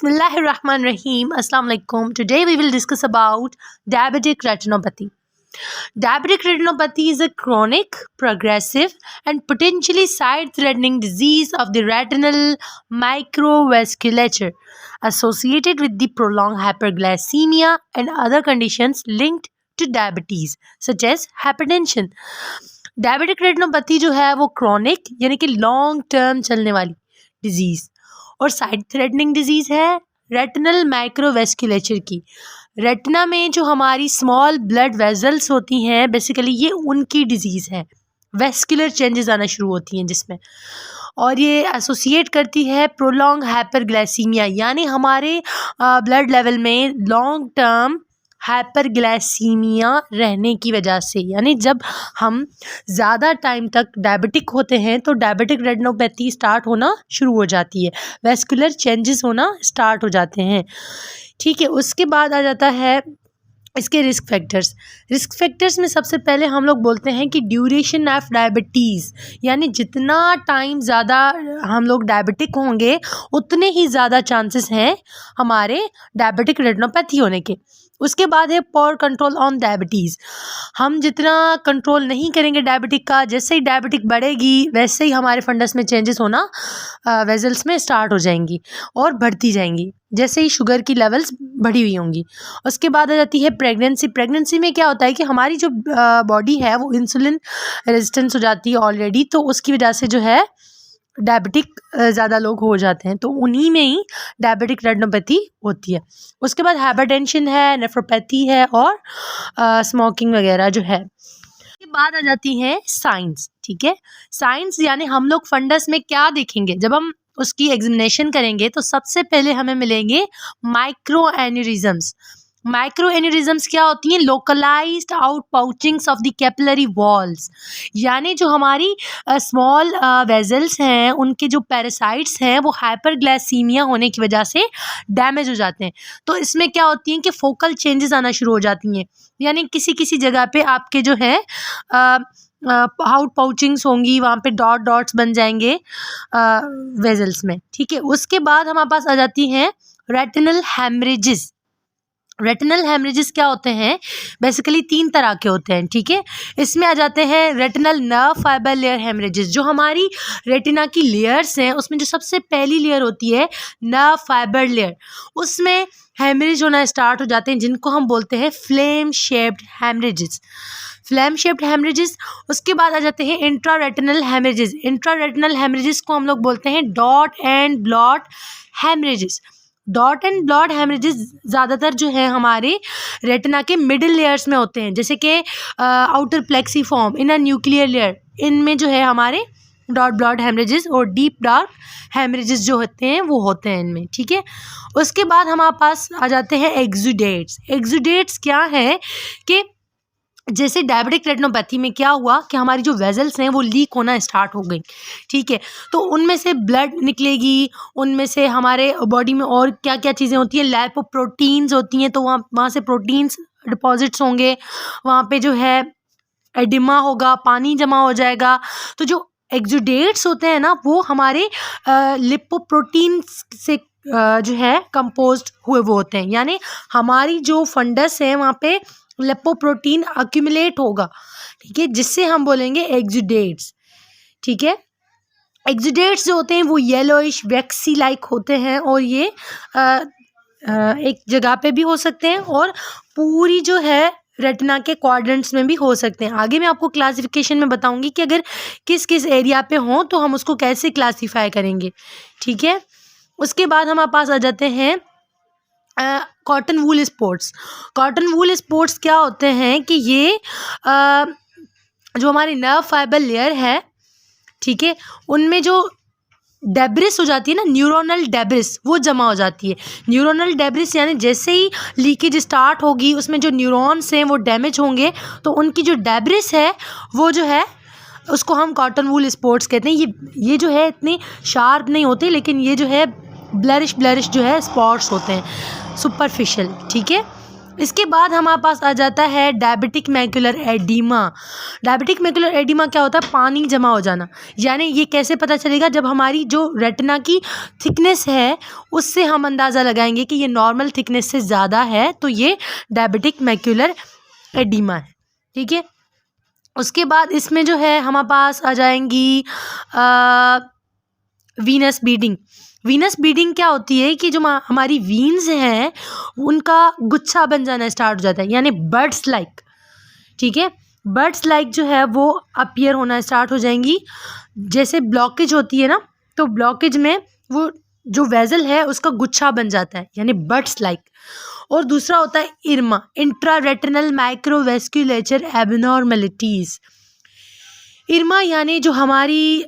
Bismillahirrahmanirrahim. Assalamu alaikum. Today we will discuss about diabetic retinopathy. Diabetic retinopathy is a chronic, progressive, and potentially sight-threatening disease of the retinal microvasculature associated with the prolonged hyperglycemia and other conditions linked to diabetes, such as hypertension. Diabetic retinopathy जो है वो chronic यानी कि long term चलने वाली disease और side threatening disease है retinal माइक्रोवेस्कुलेचर की। रेटिना में जो हमारी स्मॉल ब्लड वेजल्स होती हैं बेसिकली ये उनकी डिजीज़ है। वेस्कुलर चेंजेस आना शुरू होती हैं जिसमें, और ये एसोसिएट करती है प्रोलॉन्ग हाइपरग्लाइसीमिया यानी हमारे ब्लड लेवल में लॉन्ग टर्म हाइपरग्लाइसीमिया रहने की वजह से, यानी जब हम ज़्यादा टाइम तक डायबिटिक होते हैं तो डायबिटिक रेटिनोपैथी स्टार्ट होना शुरू हो जाती है, वेस्कुलर चेंजेस होना स्टार्ट हो जाते हैं। ठीक है, उसके बाद आ जाता है इसके रिस्क फैक्टर्स में सबसे पहले हम लोग बोलते हैं कि ड्यूरेशन ऑफ डायबिटीज़, यानी जितना टाइम ज़्यादा हम लोग डायबिटिक होंगे उतने ही ज़्यादा चांसेस हैं हमारे डायबिटिक रेटिनोपैथी होने के। उसके बाद है पोर कंट्रोल ऑन डायबिटीज़, हम जितना कंट्रोल नहीं करेंगे डायबिटिक का, जैसे ही डायबिटिक बढ़ेगी वैसे ही हमारे फंडस में चेंजेस होना वेजल्स में स्टार्ट हो जाएंगी और बढ़ती जाएंगी जैसे ही शुगर की लेवल्स बढ़ी हुई होंगी। उसके बाद आ जाती है प्रेगनेंसी में क्या होता है कि हमारी जो बॉडी है वो इंसुलिन रेजिस्टेंस हो जाती है ऑलरेडी, तो उसकी वजह से जो है डायबिटिक ज़्यादा लोग हो जाते हैं, तो उन्हीं में ही डायबिटिक रेटिनोपैथी होती है। उसके बाद हाइपरटेंशन है, नेफ्रोपैथी है और स्मोकिंग वगैरह जो है। उसके बाद आ जाती हैं साइंस। ठीक है, साइंस यानी हम लोग फंडस में क्या देखेंगे जब हम उसकी एग्जामिनेशन करेंगे तो सबसे पहले हमें मिलेंगे माइक्रो एन्यूरिज्म्स क्या होती हैं? Localized out pouchings of the capillary walls, यानी जो हमारी स्मॉल वेजल्स हैं उनके जो पैरासाइट्स हैं वो हाइपरग्लाइसीमिया होने की वजह से डैमेज हो जाते हैं। तो इसमें क्या होती हैं कि फोकल चेंजेस आना शुरू हो जाती हैं, यानी किसी किसी जगह पे आपके जो है आउट पाउचिंग्स होंगी, वहाँ पे डॉट्स बन जाएंगे वेजल्स में। ठीक है, उसके बाद हमारे पास आ जाती हैं रेटिनल हेमरेजेस क्या होते हैं? बेसिकली 3 तरह के होते हैं। ठीक है, इसमें आ जाते हैं retinal nerve fibre layer haemorrhages, जो हमारी रेटिना की लेयर्स हैं उसमें जो सबसे पहली लेयर होती है नर्व फाइबर लेयर, उसमें हेमरेज होना स्टार्ट हो जाते हैं जिनको हम बोलते हैं फ्लेम शेप्ड हेमरेजेस। उसके बाद आ जाते हैं इंट्रा रेटिनल हेमरेजेस को हम लोग बोलते हैं डॉट एंड ब्लॉट हेमरेजेस ज़्यादातर जो है हमारे रेटिना के मिडिल लेयर्स में होते हैं, जैसे कि outer plexiform, inner nuclear layer, इनमें जो है हमारे डॉट ब्लॉट हेमरेजेस और डीप डार्क हेमरेजेस जो होते हैं वो होते हैं इनमें। ठीक है, उसके बाद हमारे पास आ जाते हैं एक्सुडेट्स क्या है कि जैसे डायबिटिक रेटिनोपैथी में क्या हुआ कि हमारी जो वेजल्स हैं वो लीक होना स्टार्ट हो गई। ठीक है, तो उनमें से ब्लड निकलेगी, उनमें से हमारे बॉडी में और क्या क्या चीज़ें होती हैं, लाइपोप्रोटीन्स होती हैं, तो वहाँ से प्रोटीन्स डिपॉजिट्स होंगे, वहाँ पे जो है एडिमा होगा, पानी जमा हो जाएगा। तो जो एक्सुडेट्स होते हैं ना वो हमारे लिपोप्रोटीन्स से जो है कंपोज्ड हुए वो होते हैं, यानी हमारी जो फंडस है वहाँ पे लिपोप्रोटीन अक्यूमुलेट होगा। ठीक है, जिससे हम बोलेंगे एक्सुडेट्स। ठीक है, एक्सुडेट्स जो होते हैं वो येलोइश वैक्सी लाइक होते हैं और ये एक जगह पे भी हो सकते हैं और पूरी जो है रेटिना के क्वाड्रेंट्स में भी हो सकते हैं। आगे मैं आपको क्लासिफिकेशन में बताऊंगी कि अगर किस किस एरिया पे हों तो हम उसको कैसे क्लासीफाई करेंगे। ठीक है, उसके बाद हमारे पास आ जाते हैं कॉटन वूल स्पॉट्स क्या होते हैं कि ये जो हमारी नर्व फाइबर लेयर है, ठीक है, उनमें जो डेब्रिस हो जाती है ना, न्यूरोनल डेब्रिस, वो जमा हो जाती है। न्यूरोनल डेब्रिस यानी जैसे ही लीकेज स्टार्ट होगी उसमें जो न्यूरॉन्स हैं वो डैमेज होंगे, तो उनकी जो डेब्रिस है वो जो है उसको हम कॉटन वूल स्पॉट्स कहते हैं। ये जो है इतनी शार्प नहीं होती, लेकिन ये जो है ब्लरिश जो है स्पॉट्स होते हैं सुपरफिशियल। ठीक है, इसके बाद हमारे पास आ जाता है diabetic macular oedema. Diabetic macular oedema क्या होता है? पानी जमा हो जाना। यानी ये कैसे पता चलेगा? जब हमारी जो रेटिना की थिकनेस है उससे हम अंदाज़ा लगाएंगे कि ये नॉर्मल थिकनेस से ज़्यादा है, तो ये डायबिटिक मैकुलर एडिमा है। ठीक है, उसके बाद इसमें जो है हमारे पास आ जाएंगी वीनस बीडिंग। वीनस बीडिंग क्या होती है कि जो हमारी वीन्स हैं उनका गुच्छा बन जाना स्टार्ट हो जाता है, यानी बर्ड्स लाइक। ठीक है, बर्ड्स लाइक जो है वो अपीयर होना स्टार्ट हो जाएंगी। जैसे ब्लॉकेज होती है ना, तो ब्लॉकेज में वो जो वेजल है उसका गुच्छा बन जाता है, यानी बर्ड्स लाइक। और दूसरा होता है इरमा, इंट्रा रेटिनल माइक्रोवेस्कुलेचर एबनॉर्मलिटीज़। इरमा यानी जो हमारी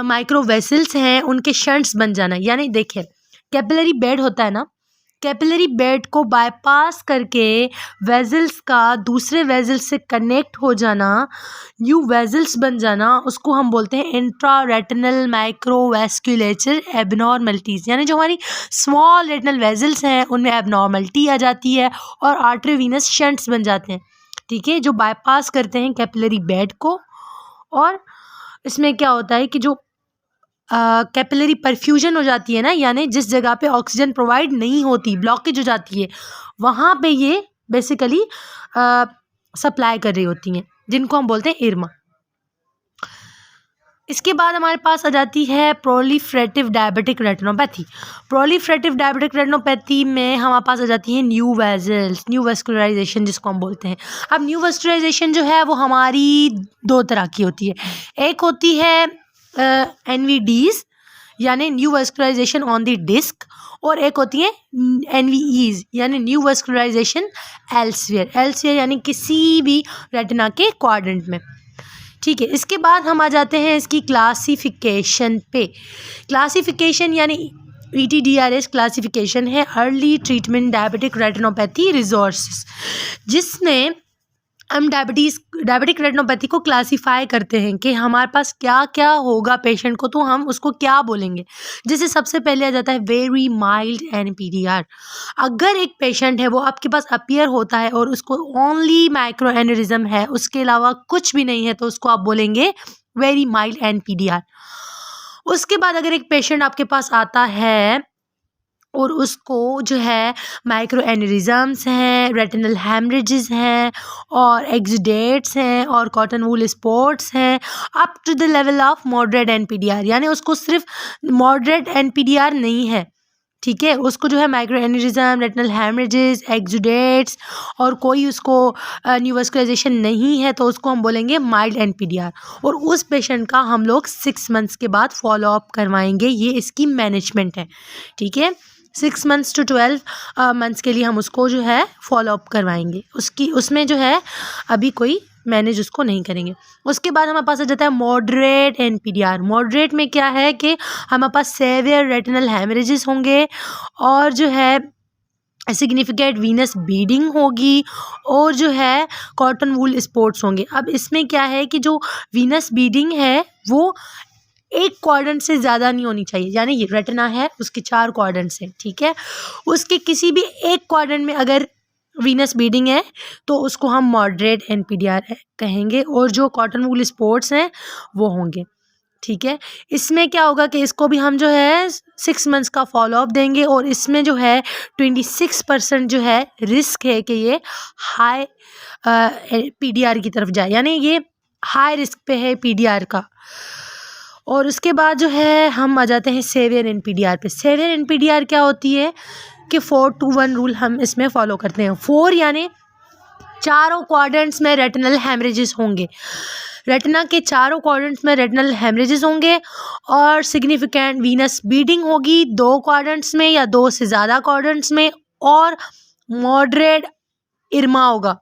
माइक्रो वेसल्स हैं उनके शंट्स बन जाना। यानी देखिए, कैपिलरी बेड होता है ना, कैपिलरी बेड को बाईपास करके वेजल्स का दूसरे वेजल्स से कनेक्ट हो जाना, न्यू वेजल्स बन जाना, उसको हम बोलते हैं इंट्रा रेटिनल माइक्रोवेस्कुलेचर एबनॉर्मलिटीज़। यानी जो हमारी स्मॉल रेटिनल वेजल्स हैं उनमें एबनॉर्मलिटी आ जाती है और आर्टरीवीनस शंट्स बन जाते हैं। ठीक है, जो बाईपास करते हैं कैपिलरी बेड को। और इसमें क्या होता है कि जो कैपिलरी परफ्यूजन हो जाती है ना, यानी जिस जगह पे ऑक्सीजन प्रोवाइड नहीं होती, ब्लॉकेज हो जाती है, वहाँ पे ये बेसिकली सप्लाई कर रही होती हैं, जिनको हम बोलते हैं इरमा। इसके बाद हमारे पास आ जाती है proliferative diabetic retinopathy. Proliferative diabetic retinopathy में हमारे पास आ जाती है न्यू वेजल्स, न्यू वेस्कुलराइजेशन जिसको हम बोलते हैं। अब न्यू वेस्कुलराइजेशन जो है वो हमारी दो तरह की होती है। एक होती है NVDs यानी new vascularization on the disc, और एक होती है NVEs यानी न्यू वेस्कुलराइजेशन एल्सवेयर। एल्सवेयर यानी किसी भी रेटिना के क्वाड्रेंट में। ठीक है, इसके बाद हम आ जाते हैं इसकी क्लासिफिकेशन पे। क्लासिफिकेशन यानी ETDRS क्लासिफिकेशन है early treatment diabetic retinopathy resources, जिसमें हम डायबिटिक रेटिनोपैथी को क्लासीफाई करते हैं कि हमारे पास क्या क्या होगा पेशेंट को, तो हम उसको क्या बोलेंगे। जैसे सबसे पहले आ जाता है वेरी माइल्ड NPDR। अगर एक पेशेंट है वो आपके पास अपीयर होता है और उसको ओनली माइक्रो एनेरिज्म है, उसके अलावा कुछ भी नहीं है, तो उसको आप बोलेंगे वेरी माइल्ड NPDR। उसके बाद अगर एक पेशेंट आपके पास आता है और उसको जो है माइक्रो एनेरिज्म्स हैं, रेटिनल हैमरेजेस हैं और एक्सुडेट्स हैं और कॉटन वूल स्पॉट्स हैं up to the level of moderate NPDR, यानी उसको सिर्फ मॉडरेट NPDR नहीं है। ठीक है, उसको जो है माइक्रो एनेरिज्म, रेटिनल हैमरेजेस, एक्सुडेट्स और कोई उसको न्यू वेस्कुलराइजेशन नहीं है, तो उसको हम बोलेंगे माइल्ड NPDR। और उस पेशेंट का हम लोग 6 मंथ्स के बाद फॉलो अप करवाएंगे, ये इसकी मैनेजमेंट है। ठीक है, 6 मंथ्स टू 12 मंथ्स के लिए हम उसको जो है फॉलो अप करवाएंगे। उसमें जो है अभी कोई मैनेज उसको नहीं करेंगे। उसके बाद हमारे पास आ जाता है मॉडरेट NPDR। मॉडरेट में क्या है कि हमारे पास सेवियर रेटिनल हैमरेजेस होंगे और जो है सिग्निफिकेंट वीनस बीडिंग होगी और जो है कॉटन वूल स्पॉट्स होंगे। अब इसमें क्या है कि जो वीनस बीडिंग है वो एक क्वाड्रेंट से ज़्यादा नहीं होनी चाहिए, यानी ये रेटिना है उसके 4 क्वाड्रेंट्स हैं। ठीक है, उसके किसी भी एक क्वाड्रेंट में अगर वीनस बीडिंग है तो उसको हम मॉडरेट NPDR कहेंगे, और जो कॉटन वूल स्पॉट्स हैं वो होंगे। ठीक है, इसमें क्या होगा कि इसको भी हम जो है 6 मंथ्स का फॉलोअप देंगे, और इसमें जो है 26% जो है रिस्क है कि ये हाई PDR की तरफ जाए, यानी ये हाई रिस्क पे है PDR का। और उसके बाद जो है हम आ जाते हैं सेवियर NPDR पे। सेवियर NPDR क्या होती है कि 4-to-1 रूल हम इसमें फॉलो करते हैं। 4 यानी चारों क्वाड्रेंट्स में रेटिनल हैमरेजेस होंगे, रेटिना के चारों क्वाड्रेंट्स में रेटिनल हैमरेजेस होंगे और सिग्निफिकेंट वीनस बीडिंग होगी 2 क्वाड्रेंट्स में या 2 से ज़्यादा क्वाड्रेंट्स में, और मॉडरेट इरमा होगा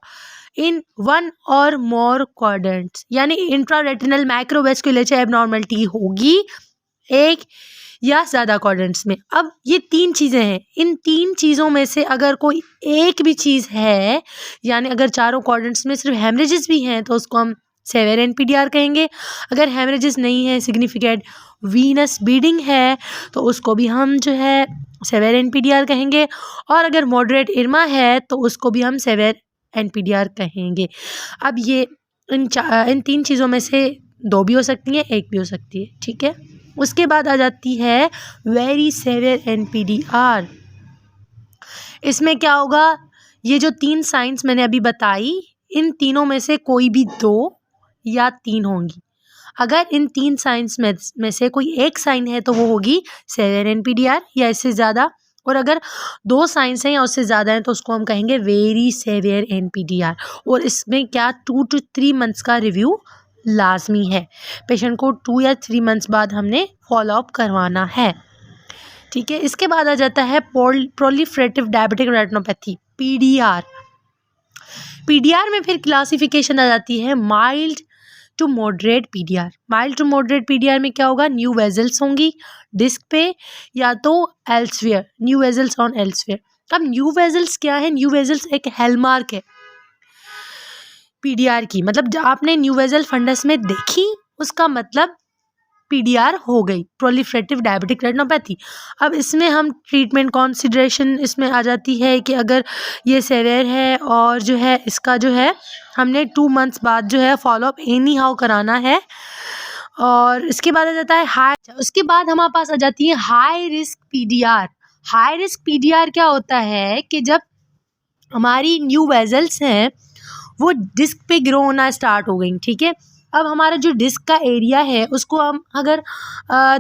इन 1 और मोर क्वाड्रेंट्स, यानी इंट्रा रेटिनल माइक्रोवेस्कुलेचर एबनॉर्मलिटी होगी 1 या ज़्यादा क्वाड्रेंट्स में। अब ये 3 चीज़ें हैं, इन 3 चीज़ों में से अगर कोई एक भी चीज़ है, यानी अगर चारों क्वाड्रेंट्स में सिर्फ हैमरेजेस भी हैं, तो उसको हम सेवियर एनपीडीआर कहेंगे। अगर हेमरेजेस नहीं है सिग्निफिकेंट वीनस ब्लीडिंग है तो उसको भी हम जो है सेवियर एनपीडीआर कहेंगे। और अगर मॉडरेट इरमा है तो उसको भी हम सेवियर एनपीडीआर कहेंगे। अब ये इन 3 चीज़ों में से 2 भी हो सकती हैं, 1 भी हो सकती है, ठीक है। उसके बाद आ जाती है वेरी सेवियर एनपीडीआर। इसमें क्या होगा, ये जो 3 साइंस मैंने अभी बताई इन तीनों में से कोई भी 2 या 3 होंगी। अगर इन 3 साइंस में से कोई एक साइन है तो वो होगी सेवियर एनपीडीआर या इससे ज़्यादा। और अगर 2 साइंस हैं या उससे ज़्यादा हैं तो उसको हम कहेंगे वेरी सेवियर एनपीडीआर। और इसमें क्या 2 to 3 मंथ्स का रिव्यू लाजमी है। पेशेंट को 2 या 3 मंथ्स बाद हमने फॉलोअप करवाना है, ठीक है। इसके बाद आ जाता है proliferative diabetic retinopathy PDR. PDR में फिर क्लासिफिकेशन आ जाती है mild to moderate PDR. Mild to moderate PDR में क्या होगा, न्यू वेजल्स होंगी डिस्क पे या तो elsewhere, new vessels on elsewhere. अब न्यू वेजल्स क्या है, न्यू वेजल्स एक हॉलमार्क है पीडीआर की। मतलब जब आपने न्यू वेजल फंडस में देखी उसका मतलब पीडीआर हो गई, प्रोलिफरेटिव डायबिटिक रेटिनोपैथी। अब इसमें हम ट्रीटमेंट कॉन्सिडरेशन इसमें आ जाती है कि अगर ये सेवियर है और जो है इसका जो है हमने 2 मंथ्स बाद जो है फॉलोअप एनी हाउ कराना है। और इसके बाद आ जाता है हाई, उसके बाद हमारे पास आ जाती है high risk PDR. High risk PDR क्या होता है कि जब हमारी न्यू वेजल्स हैं वो डिस्क पे ग्रो होना स्टार्ट हो गई, ठीक है। अब हमारा जो डिस्क का एरिया है उसको हम अगर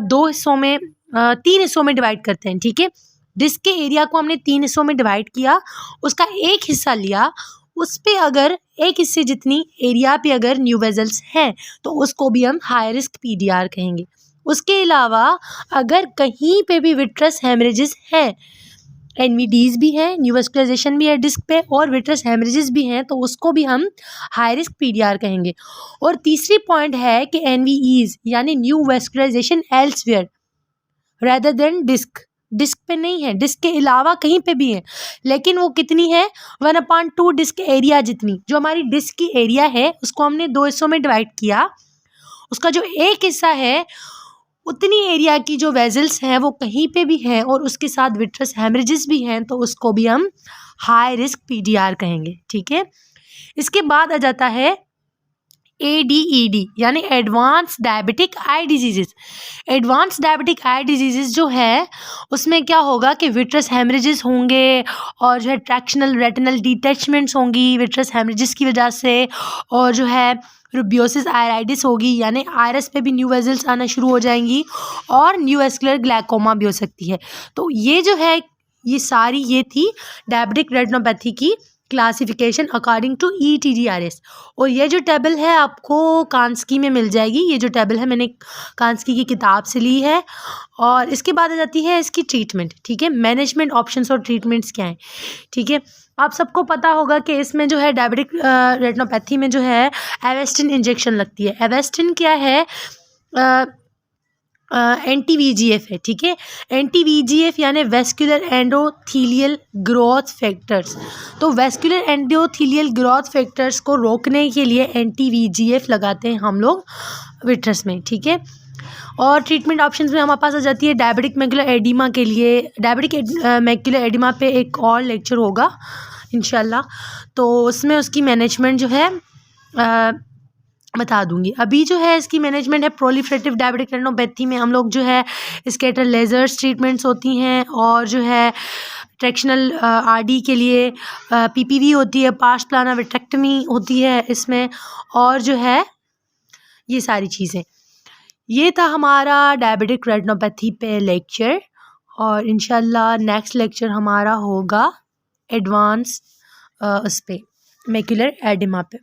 2 हिस्सों में 3 हिस्सों में डिवाइड करते हैं, ठीक है। डिस्क के एरिया को हमने 3 हिस्सों में डिवाइड किया, उसका एक हिस्सा लिया, उस पे अगर एक हिस्से जितनी एरिया पे अगर न्यू वेजल्स हैं तो उसको भी हम हाई रिस्क पीडीआर कहेंगे। उसके अलावा अगर कहीं पे भी विट्रस हेमरेजेस हैं, एनवीडीज भी है, न्यूवेस्कुलाइजेशन भी है डिस्क पे और विट्रस हेमरेजेस भी हैं तो उसको भी हम हाई रिस्क पीडीआर कहेंगे। और तीसरी पॉइंट है कि एनवीईज यानी new vascularization elsewhere rather than disc, disc पे नहीं है, डिस्क के अलावा कहीं पे भी है, लेकिन वो कितनी है 1/2 डिस्क एरिया जितनी। जो हमारी डिस्क की एरिया है उसको हमने 2 हिस्सों में डिवाइड किया, उसका जो एक हिस्सा है उतनी एरिया की जो वेजल्स हैं वो कहीं पे भी हैं और उसके साथ विट्रस हेमरेजेस भी हैं तो उसको भी हम हाई रिस्क पीडीआर कहेंगे, ठीक है। इसके बाद आ जाता है ADED यानी एडवांस डायबिटिक आई डिजीजेस। एडवांस डायबिटिक आई डिजीजेस जो है उसमें क्या होगा कि विट्रस हेमरेजेस होंगे और जो है ट्रैक्शनल रेटिनल डिटैचमेंट्स होंगी विट्रस हेमरेजेस की वजह से, और जो है रूबियोसिस आयराइडिस होगी यानी आयरस पे भी न्यू वेजल्स आना शुरू हो जाएंगी और न्यूवेस्कुलर ग्लाइकोमा भी हो सकती है। तो ये जो है ये सारी ये थी डायबिटिक रेटिनोपैथी की क्लासिफिकेशन अकॉर्डिंग टू ETDRS। और ये जो टेबल है आपको कांस्की में मिल जाएगी, ये जो टेबल है मैंने कांस्की की किताब से ली है। और इसके बाद आ जाती है इसकी ट्रीटमेंट, ठीक है। मैनेजमेंट ऑप्शंस और ट्रीटमेंट्स क्या हैं, ठीक है। आप सबको पता होगा कि इसमें जो है डायबिटिक रेटिनोपैथी में जो है एवेस्टिन इंजेक्शन लगती है। एवेस्टिन क्या है, NTVEGF है, ठीक है। NTVEGF यानी वेस्कुलर एंडोथीलियल ग्रोथ फैक्टर्स। तो वेस्कुलर एंडोथीलियल ग्रोथ फैक्टर्स को रोकने के लिए NTVEGF लगाते हैं हम लोग विट्रस में, ठीक है। और ट्रीटमेंट ऑप्शंस में हमारे पास आ जाती है डायबिटिक मैकुलर एडिमा के लिए। डायबिटिक मैकुलर एडिमा पे एक और लेक्चर होगा इंशाल्लाह, तो उसमें उसकी मैनेजमेंट जो है बता दूंगी। अभी जो है इसकी मैनेजमेंट है प्रोलिफरेटिव डायबिटिक रेटिनोपैथी में हम लोग जो है स्कैटर लेजर्स ट्रीटमेंट्स होती हैं और जो है ट्रैक्शनल RD के लिए PPV होती है, पार्स प्लाना विट्रेक्टमी होती है इसमें, और जो है ये सारी चीज़ें। ये था हमारा डायबिटिक रेटिनोपैथी पे लेक्चर और इंशाल्लाह नेक्स्ट लेक्चर हमारा होगा एडवांस उस पे मैकुलर एडिमा पे।